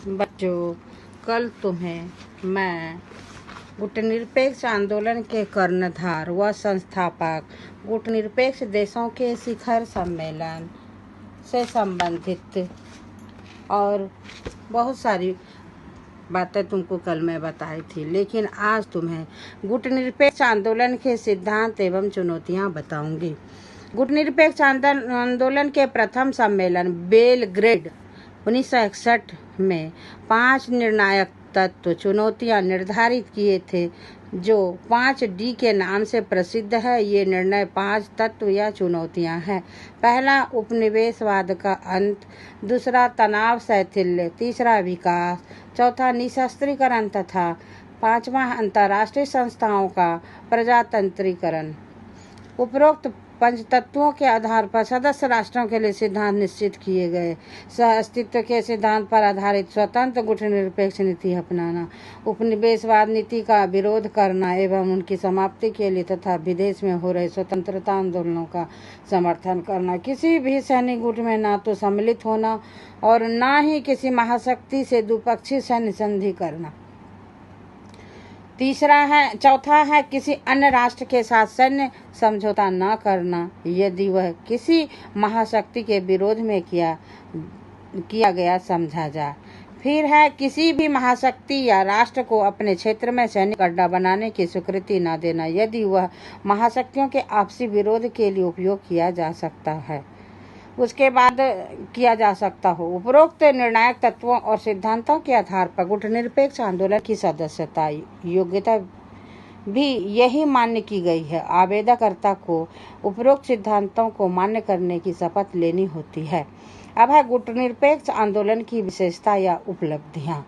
बच्चों, कल तुम्हें मैं गुटनिरपेक्ष आंदोलन के कर्णधार व संस्थापक गुटनिरपेक्ष देशों के शिखर सम्मेलन से संबंधित और बहुत सारी बातें तुमको कल मैं बताई थी, लेकिन आज तुम्हें गुटनिरपेक्ष आंदोलन के सिद्धांत एवं चुनौतियां बताऊंगी। गुटनिरपेक्ष आंदोलन के प्रथम सम्मेलन बेलग्रेड 1961 में 5 निर्णायक तत्व चुनौतियां निर्धारित किए थे, जो 5D के नाम से प्रसिद्ध है। ये निर्णय 5 तत्व या चुनौतियां हैं। पहला, उपनिवेशवाद का अंत। दूसरा, तनाव शैथिल्य। तीसरा, विकास। चौथा, निशस्त्रीकरण तथा पांचवा, अंतर्राष्ट्रीय संस्थाओं का प्रजातंत्रीकरण। उपरोक्त पंचतत्वों के आधार पर सदस्य राष्ट्रों के लिए सिद्धांत निश्चित किए गए। सह अस्तित्व के सिद्धांत पर आधारित स्वतंत्र गुटनिरपेक्ष नीति अपनाना, उपनिवेशवाद नीति का विरोध करना एवं उनकी समाप्ति के लिए तथा विदेश में हो रहे स्वतंत्रता आंदोलनों का समर्थन करना, किसी भी सैनिक गुट में ना तो सम्मिलित होना और ना ही किसी महाशक्ति से द्विपक्षीय सैन्य संधि करना। चौथा है किसी अन्य राष्ट्र के साथ सैन्य समझौता न करना यदि वह किसी महाशक्ति के विरोध में किया गया समझा जाए। फिर है किसी भी महाशक्ति या राष्ट्र को अपने क्षेत्र में सैनिक अड्डा बनाने की स्वीकृति न देना यदि वह महाशक्तियों के आपसी विरोध के लिए उपयोग किया जा सकता हो। उपरोक्त निर्णायक तत्वों और सिद्धांतों के आधार पर गुटनिरपेक्ष आंदोलन की सदस्यता योग्यता भी यही मान्य की गई है। आवेदनकर्ता को उपरोक्त सिद्धांतों को मान्य करने की शपथ लेनी होती है। अब है गुटनिरपेक्ष आंदोलन की विशेषता या उपलब्धियां।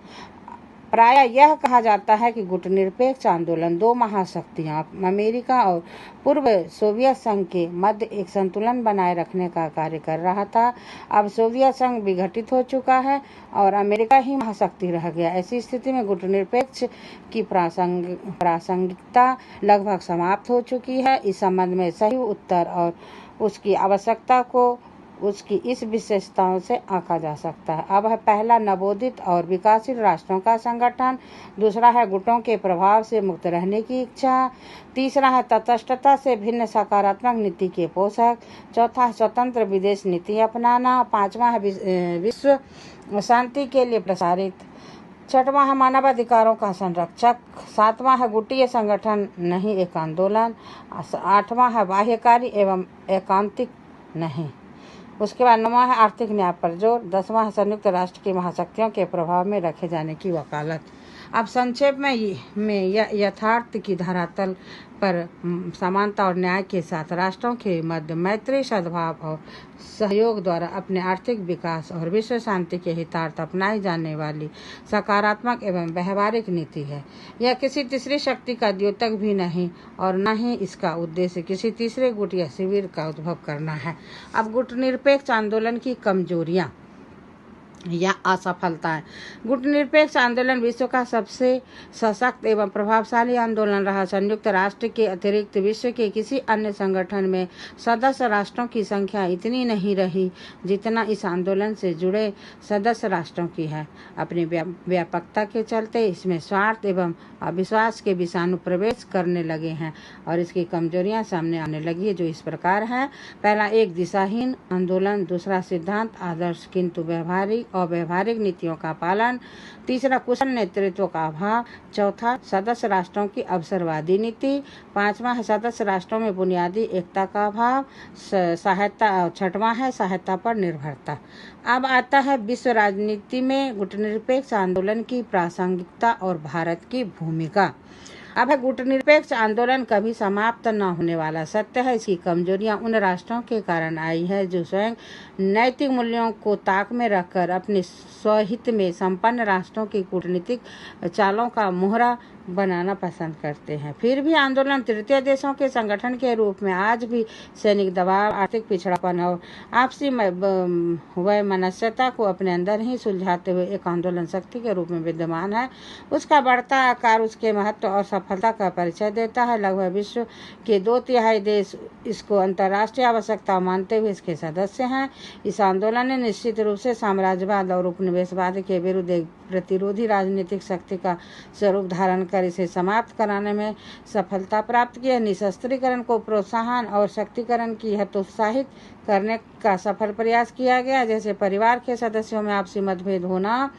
प्रायः यह कहा जाता है कि गुटनिरपेक्ष आंदोलन 2 महाशक्तियां अमेरिका और पूर्व सोवियत संघ के मध्य एक संतुलन बनाए रखने का कार्य कर रहा था। अब सोवियत संघ विघटित हो चुका है और अमेरिका ही महाशक्ति रह गया। ऐसी स्थिति में गुटनिरपेक्ष की प्रासंगिकता लगभग समाप्त हो चुकी है। इस संबंध में सही उत्तर और उसकी आवश्यकता को उसकी इस विशेषताओं से आंका जा सकता है। अब है पहला, नवोदित और विकासशील राष्ट्रों का संगठन। दूसरा है गुटों के प्रभाव से मुक्त रहने की इच्छा। तीसरा है तटस्थता से भिन्न सकारात्मक नीति के पोषक। चौथा है स्वतंत्र विदेश नीति अपनाना। पांचवा है विश्व शांति के लिए प्रसारित। छठवां है मानवाधिकारों का संरक्षक। सातवां है गुटीय संगठन नहीं एक आंदोलन। आठवां है बाह्यकारी एवं एकांतिक नहीं। उसके बाद 9वां है आर्थिक न्याय पर जोर। 10वां है संयुक्त राष्ट्र की महाशक्तियों के प्रभाव में रखे जाने की वकालत। अब संक्षेप में यथार्थ की धरातल पर समानता और न्याय के साथ राष्ट्रों के मध्य मैत्री, सद्भाव और सहयोग द्वारा अपने आर्थिक विकास और विश्व शांति के हितार्थ अपनाई जाने वाली सकारात्मक एवं व्यवहारिक नीति है। यह किसी तीसरी शक्ति का द्योतक भी नहीं और न ही इसका उद्देश्य किसी तीसरे गुट या शिविर का उद्भव करना है। अब गुटनिरपेक्ष आंदोलन की कमजोरियां या असफलताएं। गुटनिरपेक्ष आंदोलन विश्व का सबसे सशक्त एवं प्रभावशाली आंदोलन रहा। संयुक्त राष्ट्र के अतिरिक्त विश्व के किसी अन्य संगठन में सदस्य राष्ट्रों की संख्या इतनी नहीं रही जितना इस आंदोलन से जुड़े सदस्य राष्ट्रों की है। अपनी व्यापकता के चलते इसमें स्वार्थ एवं अविश्वास के विषाणु प्रवेश करने लगे हैं और इसकी कमजोरियां सामने आने लगी है, जो इस प्रकार है। पहला, एक दिशाहीन आंदोलन। दूसरा, सिद्धांत आदर्श किंतु अव्यवहारिक नीतियों का पालन। तीसरा, कुशल नेतृत्व का अभाव। चौथा, सदस्य राष्ट्रों की अवसरवादी नीति। पांचवा है सदस्य राष्ट्रों में बुनियादी एकता का अभाव। छठवां है सहायता पर निर्भरता। अब आता है विश्व राजनीति में गुटनिरपेक्ष आंदोलन की प्रासंगिकता और भारत की भूमिका। अब है गुटनिरपेक्ष आंदोलन कभी समाप्त न होने वाला सत्य है। इसकी कमजोरियां उन राष्ट्रों के कारण आई है जो स्वयं नैतिक मूल्यों को ताक में रखकर अपने स्वहित में संपन्न राष्ट्रों की कूटनीतिक चालों का मोहरा बनाना पसंद करते हैं। फिर भी आंदोलन तृतीय देशों के संगठन के रूप में आज भी सैनिक दबाव, आर्थिक पिछड़ापन और आपसी वैमनस्यता को अपने अंदर ही सुलझाते हुए एक आंदोलन शक्ति के रूप में विद्यमान है। उसका बढ़ता आकार उसके महत्व और सफलता का परिचय देता है। लगभग विश्व के 2/3 देश इसको अंतर्राष्ट्रीय आवश्यकता मानते हुए इसके सदस्य हैं। इस आंदोलन ने निश्चित रूप से साम्राज्यवाद और उपनिवेशवाद के विरुद्ध एक प्रतिरोधी राजनीतिक शक्ति का स्वरूप धारण कर इसे समाप्त कराने में सफलता प्राप्त की है। निशस्त्रीकरण को प्रोत्साहन और शक्तिकरण की हतोत्साहित करने का सफल प्रयास किया गया। जैसे परिवार के सदस्यों में आपसी मतभेद होना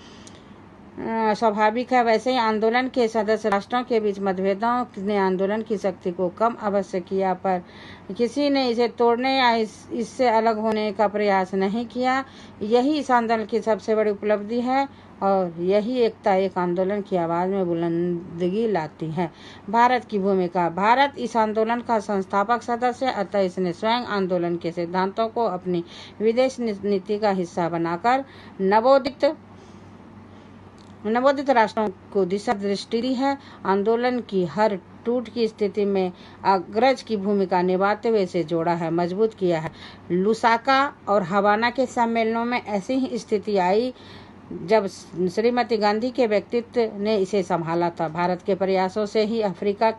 स्वाभाविक है, वैसे ही आंदोलन के सदस्य राष्ट्रों के बीच मतभेदों ने आंदोलन की शक्ति को कम अवश्य किया, पर किसी ने इसे तोड़ने या इससे अलग होने का प्रयास नहीं किया। यही इस आंदोलन की सबसे बड़ी उपलब्धि है और यही एकता एक आंदोलन की आवाज में बुलंदगी लाती है। भारत की भूमिका। भारत इस आंदोलन का संस्थापक सदस्य है, अतः इसने स्वयं आंदोलन के सिद्धांतों को अपनी विदेश नीति का हिस्सा बनाकर नवोदित राष्ट्रों को दिशा दृष्टि दी है। आंदोलन की हर टूट की स्थिति में अग्रज की भूमिका निभाते हुए इसे जोड़ा है, मजबूत किया है। लुसाका और हवाना के सम्मेलनों में ऐसी ही स्थिति आई जब श्रीमती गांधी के व्यक्तित्व ने इसे संभाला था। भारत के प्रयासों से ही अफ्रीका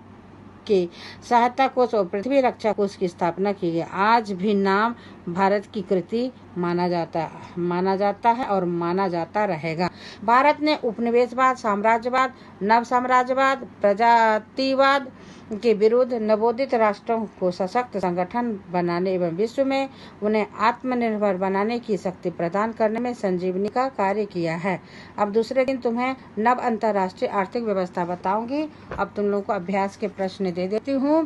के सहायता कोष और पृथ्वी रक्षा कोष की स्थापना की गई। आज भी नाम भारत की कृति माना जाता है और माना जाता रहेगा। भारत ने उपनिवेशवाद, साम्राज्यवाद, नव साम्राज्यवाद, प्रजातिवाद के विरुद्ध नवोदित राष्ट्रों को सशक्त संगठन बनाने एवं विश्व में उन्हें आत्मनिर्भर बनाने की शक्ति प्रदान करने में संजीवनी का कार्य किया है। अब दूसरे दिन तुम्हें नव अंतर्राष्ट्रीय आर्थिक व्यवस्था बताऊंगी। अब तुम लोगों को अभ्यास के प्रश्न दे देती हूँ।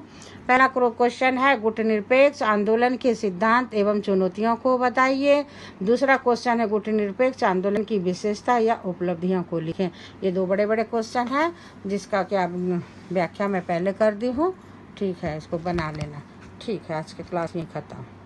पहला क्वेश्चन है, गुटनिरपेक्ष आंदोलन के सिद्धांत एवं चुनौतियों को बताइए। दूसरा क्वेश्चन है, गुटनिरपेक्ष आंदोलन की विशेषता या उपलब्धियों को लिखें। ये दो बड़े बड़े क्वेश्चन है जिसका क्या व्याख्या मैं पहले कर दी हूँ। ठीक है, इसको बना लेना। ठीक है, आज की क्लास में खत्म।